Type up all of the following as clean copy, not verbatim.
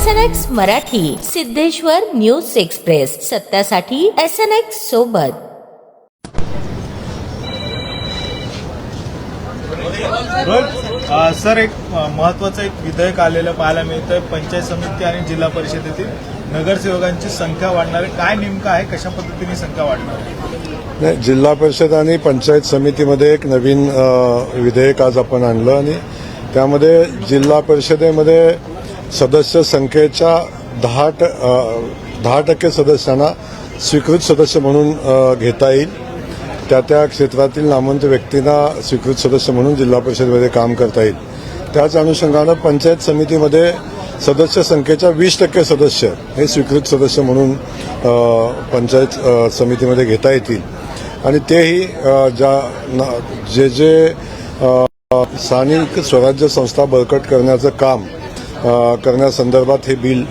SNX Marathi, Siddheshwar news express, सत्यासाठी SNX सोबत. Sir, एक महत्त्वाचं विधेयक आलेलं पाहायला मिळतं. पंचायत समिती आणि जिल्हा परिषदेतील नगरसेवकांची संख्या वाढणार आहे. काय नेमकं आहे, कशा पद्धतीने संख्या वाढणार आहे? नाही, जिल्हा परिषद आणि पंचायत समितीमध्ये एक नवीन विधेयक आज आपण आणलं आणि त्यामध्ये जिल्हा परिषदेमध्ये सदस्य संख्येच्या 10% सदस्यांना स्वीकृत सदस्य म्हणून घेता येईल. त्या क्षेत्रातील नामवंत व्यक्तींना स्वीकृत सदस्य म्हणून जिल्हा परिषदेमध्ये काम करता येईल. त्याच अनुषंगानं पंचायत समितीमध्ये सदस्य संख्येच्या 20% सदस्य हे स्वीकृत सदस्य म्हणून पंचायत समितीमध्ये घेता येतील आणि तेही जे स्थानिक स्वराज्य संस्था बळकट करण्याचं काम करण्यासंदर्भात हे बिल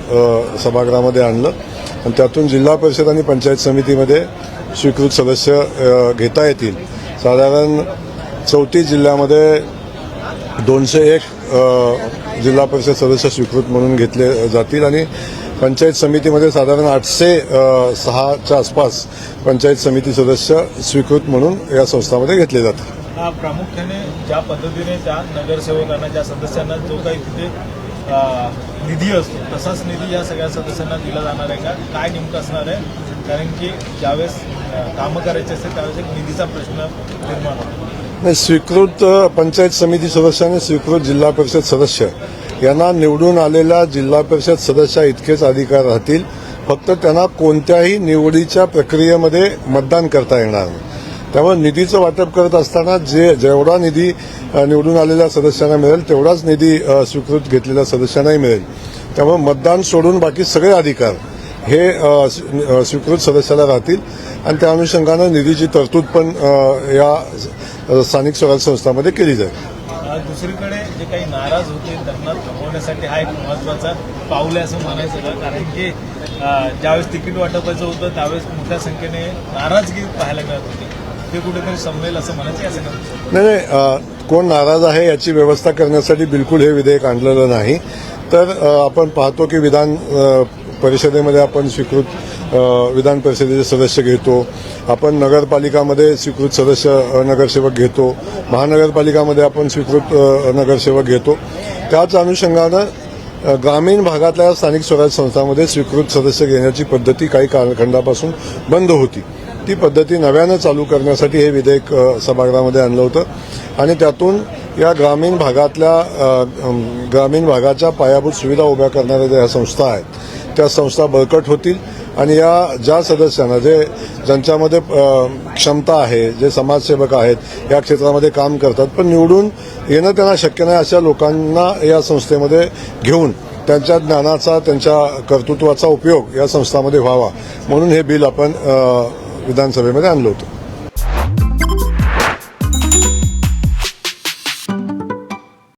सभागृहामध्ये आणलं आणि त्यातून जिल्हा परिषद आणि पंचायत समितीमध्ये स्वीकृत सदस्य घेता येतील. साधारण 34 जिल्ह्यामध्ये 201 जिल्हा परिषद सदस्य स्वीकृत म्हणून घेतले जातील आणि पंचायत समितीमध्ये साधारण 806च्या आसपास पंचायत समिती सदस्य स्वीकृत म्हणून या संस्थांमध्ये घेतले जातात. प्रामुख्याने ज्या पद्धतीने त्या नगरसेवकांना, ज्या सदस्यांना जो काही तिथे निधी असतो तसाच निधी या सगळ्या सदस्यांना दिला जाणार आहे का, काय नेमकं असणार आहे? कारण की ज्यावेळेस कामं करायचे असते त्यावेळेस एक निधीचा प्रश्न निर्माण होतो. नाही, स्वीकृत पंचायत समिती सदस्य आणि स्वीकृत जिल्हा परिषद सदस्य यांना निवडून आलेल्या जिल्हा परिषद सदस्या इतकेच अधिकार राहतील. फक्त त्यांना कोणत्याही निवडीच्या प्रक्रियेमध्ये मतदान करता येणार नाही. त्यामुळे निधीचं वाटप करत असताना जेवढा निधी निवडून आलेल्या सदस्यांना मिळेल तेवढाच निधी स्वीकृत घेतलेल्या सदस्यांनाही मिळेल. त्यामुळे मतदान सोडून बाकी सगळे अधिकार हे स्वीकृत सदस्याला राहतील आणि त्या अनुषंगानं निधीची तरतूद पण या स्थानिक स्वराज्य संस्थांमध्ये केली जाईल. दुसरीकडे जे काही नाराज होते त्यांना थांबवण्यासाठी हा एक महत्वाचा पाऊल आहे असं म्हणायचं, कारण की ज्यावेळेस तिकीट वाटपायचं होतं त्यावेळेस मोठ्या संख्येने नाराजगी पाहायला मिळत होती. ते कुठेतरी संपलेल असं म्हणायचं असं नाही, कोण नाराज आहे याची व्यवस्था करण्यासाठी बिलकुल हे विधेयक आणलेलं नाही. तर आपण पाहतो की विधान परिषदेमध्ये आपण स्वीकृत विधान परिषदेचे सदस्य घेतो, आपण नगरपालिकामध्ये स्वीकृत सदस्य नगरसेवक घेतो, महानगरपालिकामध्ये आपण स्वीकृत नगरसेवक घेतो. त्याच अनुषंगानं ग्रामीण भागातल्या स्थानिक स्वराज्य संस्थांमध्ये स्वीकृत सदस्य घेण्याची पद्धती काही कालखंडापासून बंद होती. ती पद्धती नव्यानं चालू करण्यासाठी हे विधेयक सभागृहामध्ये आणलं होतं आणि त्यातून या ग्रामीण भागाच्या पायाभूत सुविधा उभ्या करणाऱ्या ज्या संस्था आहेत त्या संस्था बळकट होतील आणि या ज्या सदस्यांना ज्यांच्यामध्ये क्षमता आहे, जे समाजसेवक आहेत, या क्षेत्रामध्ये काम करतात पण निवडून येणं त्यांना शक्य नाही अशा लोकांना या संस्थेमध्ये घेऊन त्यांच्या ज्ञानाचा, त्यांच्या कर्तृत्वाचा उपयोग या संस्थांमध्ये व्हावा म्हणून हे बिल आपण विधानसभेमध्ये आणलं होतं.